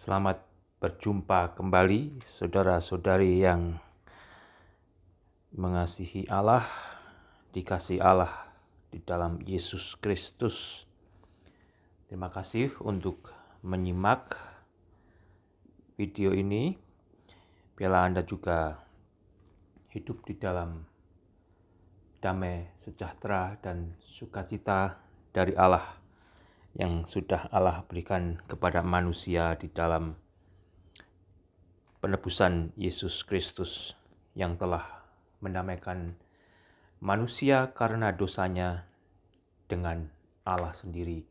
Selamat berjumpa kembali saudara-saudari yang mengasihi Allah, dikasih Allah di dalam Yesus Kristus. Terima kasih untuk menyimak video ini. Biarlah Anda juga hidup di dalam damai, sejahtera, dan sukacita dari Allah yang sudah Allah berikan kepada manusia di dalam penebusan Yesus Kristus yang telah mendamaikan manusia karena dosanya dengan Allah sendiri,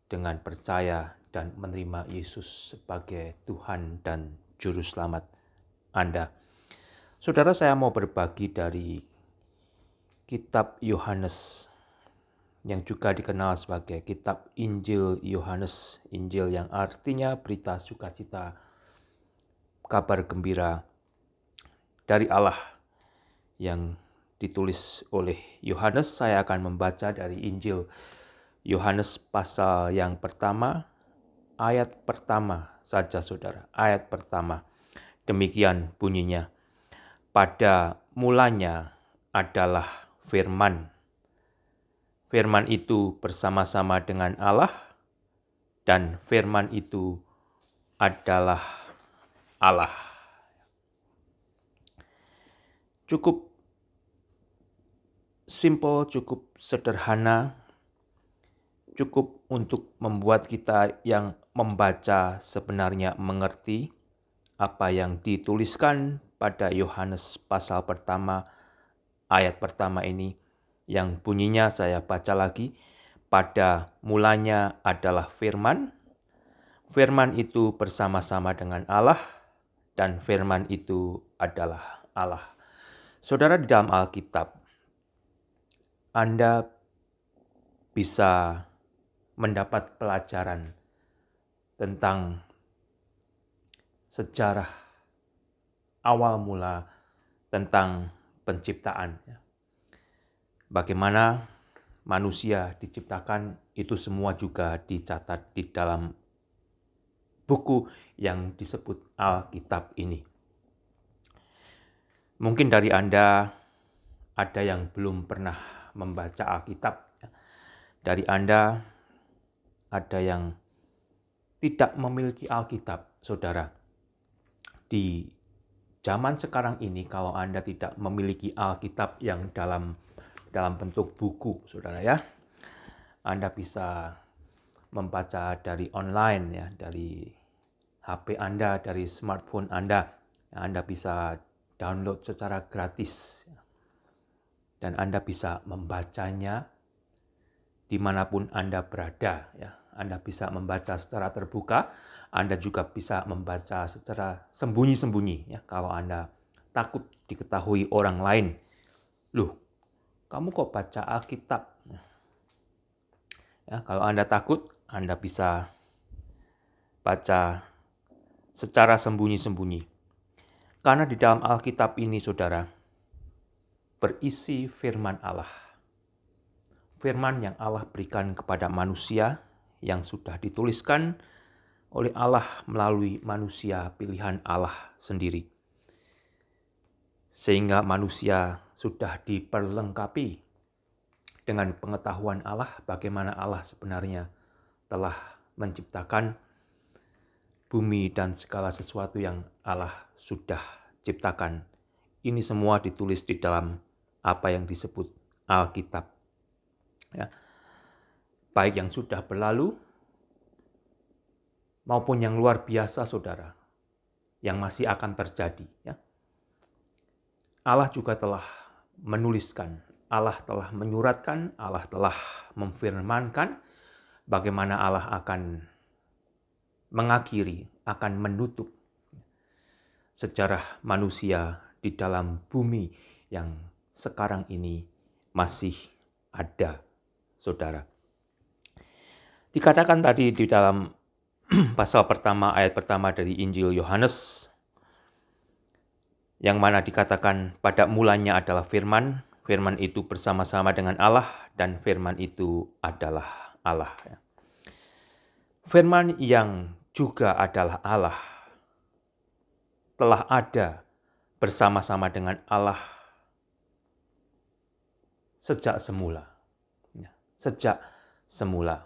dengan percaya dan menerima Yesus sebagai Tuhan dan Juru Selamat Anda. Saudara, saya mau berbagi dari kitab Yohanes yang juga dikenal sebagai kitab Injil Yohanes, Injil yang artinya berita sukacita, kabar gembira dari Allah yang ditulis oleh Yohanes. Saya akan membaca dari Injil Yohanes pasal yang pertama, ayat pertama saja saudara, ayat pertama. Demikian bunyinya, pada mulanya adalah firman. Firman itu bersama-sama dengan Allah, dan firman itu adalah Allah. Cukup simple, cukup sederhana, cukup untuk membuat kita yang membaca sebenarnya mengerti apa yang dituliskan pada Yohanes pasal pertama, ayat pertama ini, yang bunyinya saya baca lagi, pada mulanya adalah firman, firman itu bersama-sama dengan Allah, dan firman itu adalah Allah. Saudara, di dalam Alkitab, Anda bisa mendapat pelajaran tentang sejarah awal mula tentang penciptaan. Bagaimana manusia diciptakan, itu semua juga dicatat di dalam buku yang disebut Alkitab ini. Mungkin dari Anda ada yang belum pernah membaca Alkitab. Dari Anda ada yang tidak memiliki Alkitab, saudara. Di zaman sekarang ini, kalau Anda tidak memiliki Alkitab yang dalam bentuk buku, saudara ya, Anda bisa membaca dari online ya, dari HP Anda, dari smartphone Anda. Anda bisa download secara gratis dan Anda bisa membacanya dimanapun Anda berada ya. Anda bisa membaca secara terbuka, Anda juga bisa membaca secara sembunyi-sembunyi ya. Kalau Anda takut diketahui orang lain, loh, kamu kok baca Alkitab? Ya, kalau Anda takut, Anda bisa baca secara sembunyi-sembunyi. Karena di dalam Alkitab ini, saudara, berisi firman Allah. Firman yang Allah berikan kepada manusia yang sudah dituliskan oleh Allah melalui manusia pilihan Allah sendiri. Sehingga manusia sudah diperlengkapi dengan pengetahuan Allah, bagaimana Allah sebenarnya telah menciptakan bumi dan segala sesuatu yang Allah sudah ciptakan. Ini semua ditulis di dalam apa yang disebut Alkitab. Ya. Baik yang sudah berlalu maupun yang luar biasa, saudara, yang masih akan terjadi. Ya. Allah juga telah menuliskan, Allah telah menyuratkan, Allah telah memfirmankan bagaimana Allah akan mengakhiri, akan menutup sejarah manusia di dalam bumi yang sekarang ini masih ada, saudara. Dikatakan tadi di dalam pasal pertama, ayat pertama dari Injil Yohanes, yang mana dikatakan pada mulanya adalah firman, firman itu bersama-sama dengan Allah, dan firman itu adalah Allah. Firman yang juga adalah Allah, telah ada bersama-sama dengan Allah sejak semula. Sejak semula.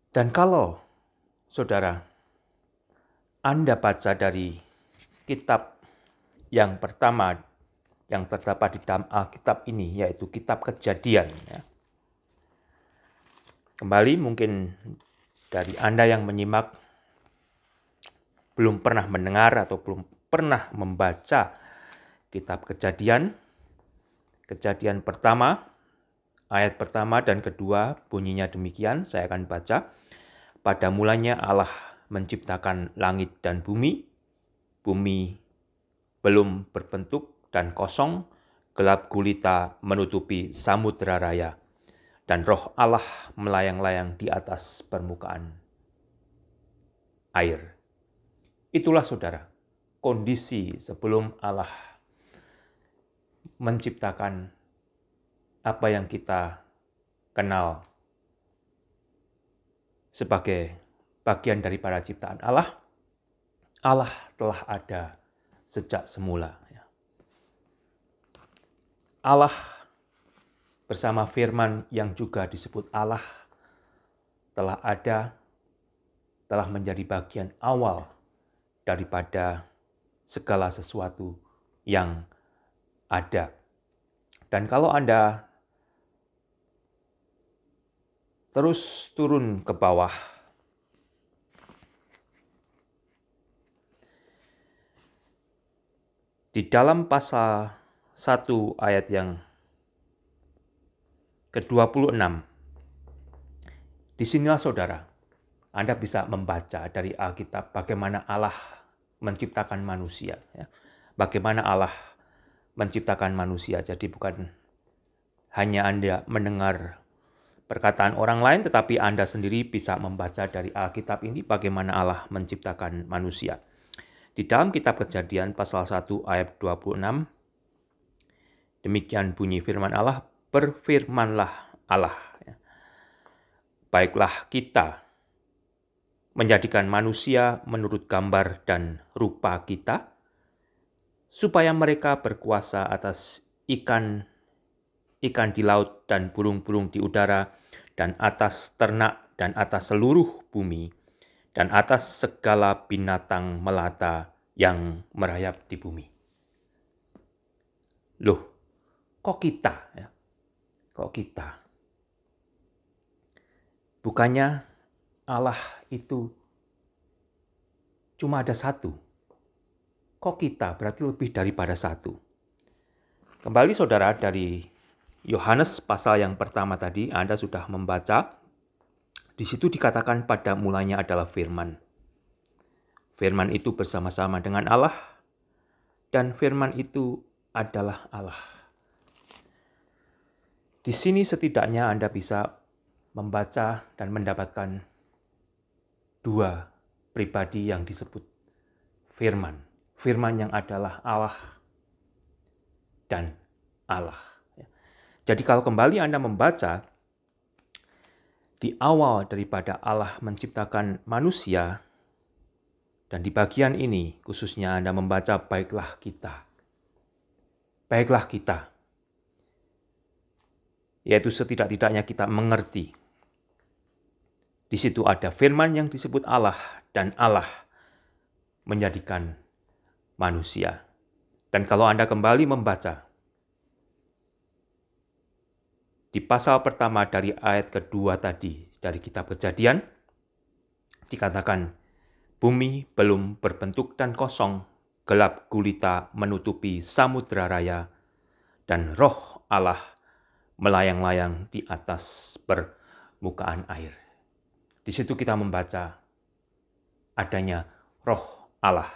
Dan kalau saudara, Anda baca dari kitab yang pertama yang terdapat di dalam Alkitab ini, yaitu kitab Kejadian. Kembali mungkin dari Anda yang menyimak belum pernah mendengar atau belum pernah membaca kitab Kejadian. Kejadian pertama, ayat pertama dan kedua bunyinya demikian, saya akan baca. Pada mulanya Allah menciptakan langit dan bumi. Bumi belum berbentuk dan kosong, gelap gulita menutupi samudera raya, dan roh Allah melayang-layang di atas permukaan air. Itulah saudara, kondisi sebelum Allah menciptakan apa yang kita kenal sebagai bagian daripada ciptaan Allah. Allah telah ada sejak semula. Allah bersama firman yang juga disebut Allah telah ada, telah menjadi bagian awal daripada segala sesuatu yang ada. Dan kalau Anda terus turun ke bawah, di dalam pasal 1 ayat yang ke-26, disinilah saudara, Anda bisa membaca dari Alkitab bagaimana Allah menciptakan manusia. Bagaimana Allah menciptakan manusia. Jadi bukan hanya Anda mendengar perkataan orang lain, tetapi Anda sendiri bisa membaca dari Alkitab ini bagaimana Allah menciptakan manusia. Di dalam kitab Kejadian pasal 1 ayat 26, demikian bunyi firman Allah, berfirmanlah Allah, baiklah kita menjadikan manusia menurut gambar dan rupa kita, supaya mereka berkuasa atas ikan di laut dan burung-burung di udara, dan atas ternak dan atas seluruh bumi, dan atas segala binatang melata yang merayap di bumi. Loh, kok kita? Kok kita? Bukannya Allah itu cuma ada satu. Kok kita? Berarti lebih daripada satu. Kembali saudara dari Yohanes pasal yang pertama tadi, Anda sudah membaca. Di situ dikatakan pada mulanya adalah firman. Firman itu bersama-sama dengan Allah, dan firman itu adalah Allah. Di sini setidaknya Anda bisa membaca dan mendapatkan dua pribadi yang disebut firman. Firman yang adalah Allah dan Allah. Jadi kalau kembali Anda membaca, di awal daripada Allah menciptakan manusia, dan di bagian ini khususnya Anda membaca baiklah kita. Baiklah kita. Yaitu setidak-tidaknya kita mengerti. Di situ ada firman yang disebut Allah, dan Allah menjadikan manusia. Dan kalau Anda kembali membaca, di pasal pertama dari ayat kedua tadi dari kitab Kejadian, dikatakan, bumi belum berbentuk dan kosong, gelap gulita menutupi samudera raya, dan roh Allah melayang-layang di atas permukaan air. Di situ kita membaca adanya roh Allah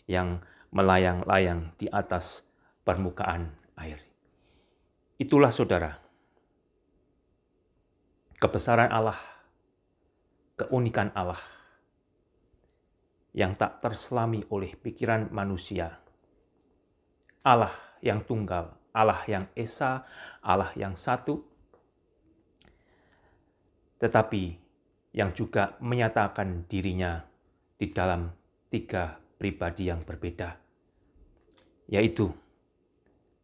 yang melayang-layang di atas permukaan air. Itulah saudara, kebesaran Allah, keunikan Allah yang tak terselami oleh pikiran manusia. Allah yang tunggal, Allah yang esa, Allah yang satu. Tetapi yang juga menyatakan dirinya di dalam 3 pribadi yang berbeda. Yaitu,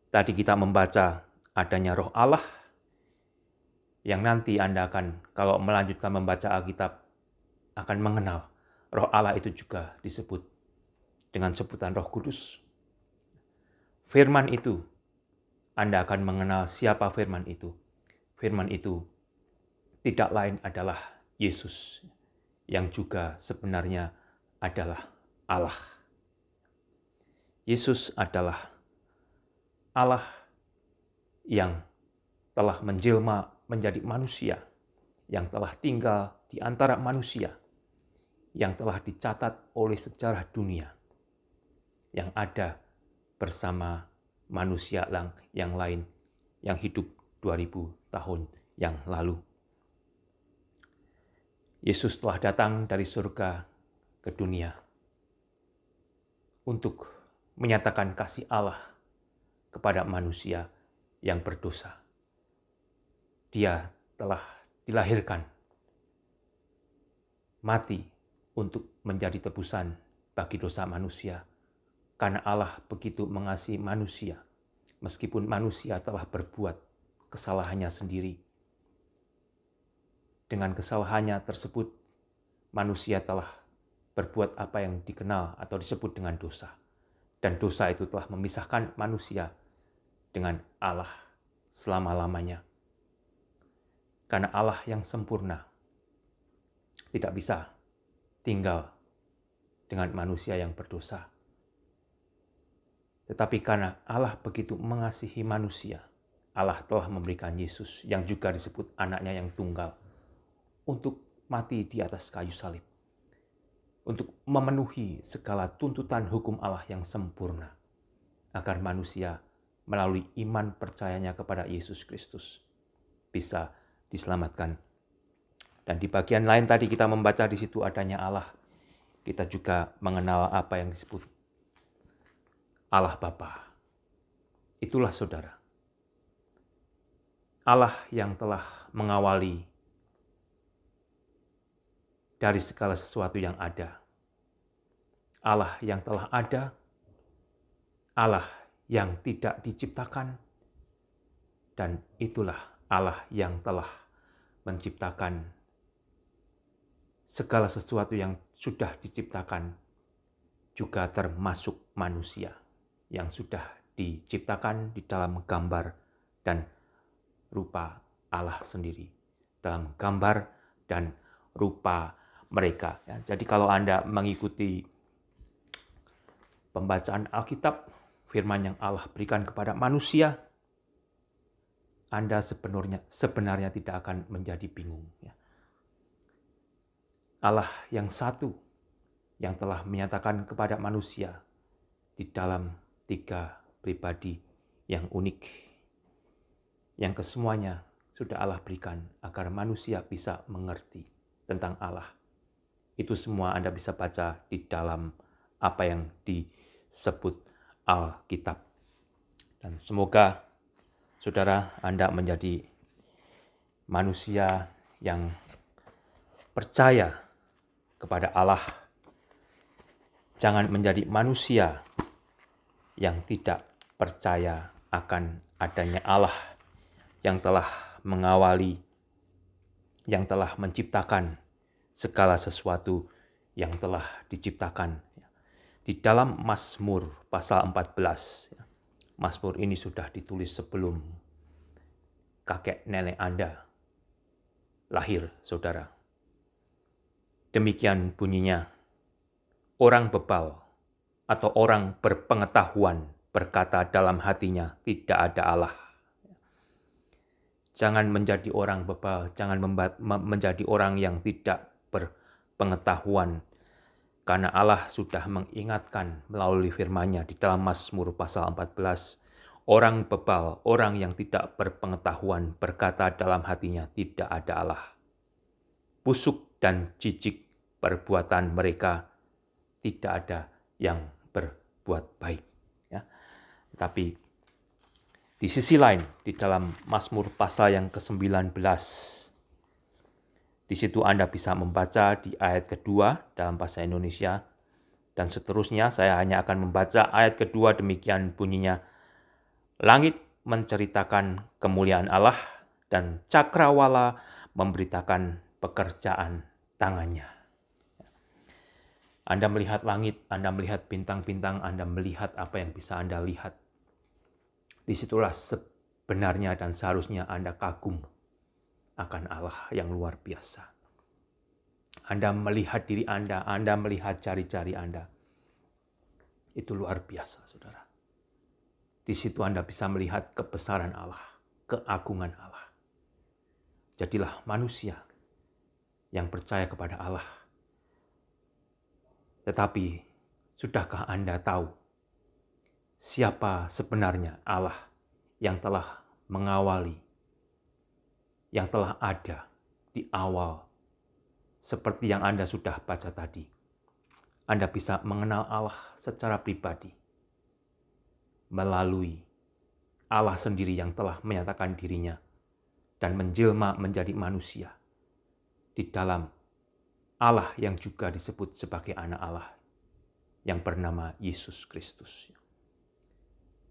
tadi kita membaca adanya Roh Allah, yang nanti Anda akan, kalau melanjutkan membaca Alkitab, akan mengenal Roh Allah itu juga disebut dengan sebutan Roh Kudus. Firman itu, Anda akan mengenal siapa firman itu. Firman itu tidak lain adalah Yesus, yang juga sebenarnya adalah Allah. Yesus adalah Allah yang telah menjelma menjadi manusia, yang telah tinggal di antara manusia, yang telah dicatat oleh sejarah dunia, yang ada bersama manusia yang lain yang hidup 2000 tahun yang lalu. Yesus telah datang dari surga ke dunia untuk menyatakan kasih Allah kepada manusia yang berdosa. Dia telah dilahirkan, mati untuk menjadi tebusan bagi dosa manusia, karena Allah begitu mengasihi manusia, meskipun manusia telah berbuat kesalahannya sendiri. Dengan kesalahannya tersebut, manusia telah berbuat apa yang dikenal atau disebut dengan dosa. Dan dosa itu telah memisahkan manusia dengan Allah selama-lamanya. Karena Allah yang sempurna tidak bisa tinggal dengan manusia yang berdosa. Tetapi karena Allah begitu mengasihi manusia, Allah telah memberikan Yesus yang juga disebut anaknya yang tunggal untuk mati di atas kayu salib, untuk memenuhi segala tuntutan hukum Allah yang sempurna, agar manusia melalui iman percayanya kepada Yesus Kristus bisa diselamatkan. Dan di bagian lain tadi kita membaca di situ adanya Allah, kita juga mengenal apa yang disebut Allah Bapa. Itulah saudara, Allah yang telah mengawali dari segala sesuatu yang ada. Allah yang telah ada, Allah yang tidak diciptakan, dan itulah Allah yang telah menciptakan segala sesuatu yang sudah diciptakan, juga termasuk manusia yang sudah diciptakan di dalam gambar dan rupa Allah sendiri, dalam gambar dan rupa mereka. Jadi kalau Anda mengikuti pembacaan Alkitab, firman yang Allah berikan kepada manusia, Anda sebenarnya tidak akan menjadi bingung. Allah yang satu, yang telah menyatakan kepada manusia di dalam 3 pribadi yang unik, yang kesemuanya sudah Allah berikan agar manusia bisa mengerti tentang Allah. Itu semua Anda bisa baca di dalam apa yang disebut Alkitab. Dan semoga saudara Anda menjadi manusia yang percaya kepada Allah. Jangan menjadi manusia yang tidak percaya akan adanya Allah yang telah mengawali, yang telah menciptakan segala sesuatu yang telah diciptakan. Di dalam Mazmur pasal 14, Mazmur ini sudah ditulis sebelum kakek nenek Anda lahir, saudara. Demikian bunyinya, orang bebal atau orang berpengetahuan berkata dalam hatinya, tidak ada Allah. Jangan menjadi orang bebal, jangan menjadi orang yang tidak berpengetahuan. Karena Allah sudah mengingatkan melalui firman-Nya di dalam Mazmur pasal 14. Orang bebal, orang yang tidak berpengetahuan berkata dalam hatinya, tidak ada Allah. Busuk dan jijik perbuatan mereka, tidak ada yang berbuat baik. Tapi di sisi lain, di dalam Mazmur pasal yang ke-19, Di situ Anda bisa membaca di ayat kedua dalam bahasa Indonesia, dan seterusnya saya hanya akan membaca ayat kedua. Demikian bunyinya: langit menceritakan kemuliaan Allah, dan cakrawala memberitakan pekerjaan tangannya. Anda melihat langit, Anda melihat bintang-bintang, Anda melihat apa yang bisa Anda lihat. Disitulah sebenarnya dan seharusnya Anda kagum akan Allah yang luar biasa. Anda melihat diri Anda melihat jari-jari Anda. Itu luar biasa, saudara. Di situ Anda bisa melihat kebesaran Allah, keagungan Allah. Jadilah manusia yang percaya kepada Allah. Tetapi, sudahkah Anda tahu siapa sebenarnya Allah yang telah mengawali, yang telah ada di awal, seperti yang Anda sudah baca tadi? Anda bisa mengenal Allah secara pribadi melalui Allah sendiri yang telah menyatakan dirinya dan menjelma menjadi manusia di dalam Allah yang juga disebut sebagai anak Allah yang bernama Yesus Kristus.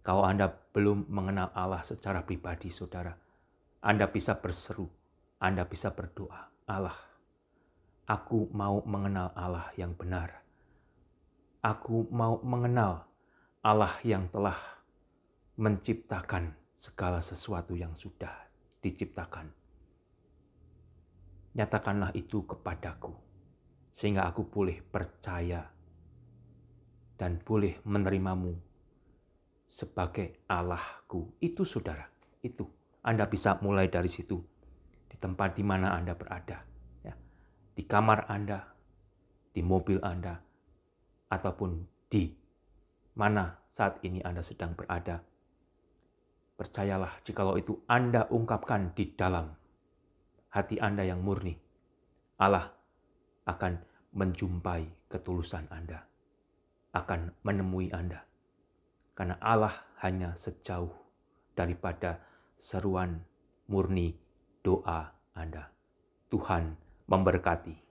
Kalau Anda belum mengenal Allah secara pribadi, saudara, Anda bisa berseru, Anda bisa berdoa, Allah, aku mau mengenal Allah yang benar. Aku mau mengenal Allah yang telah menciptakan segala sesuatu yang sudah diciptakan. Nyatakanlah itu kepadaku, sehingga aku boleh percaya dan boleh menerimamu sebagai Allahku. Itu, saudara, itu. Anda bisa mulai dari situ, di tempat di mana Anda berada. Ya. Di kamar Anda, di mobil Anda, ataupun di mana saat ini Anda sedang berada. Percayalah, jikalau itu Anda ungkapkan di dalam hati Anda yang murni, Allah akan menjumpai ketulusan Anda, akan menemui Anda. Karena Allah hanya sejauh daripada seruan murni doa Anda. Tuhan memberkati.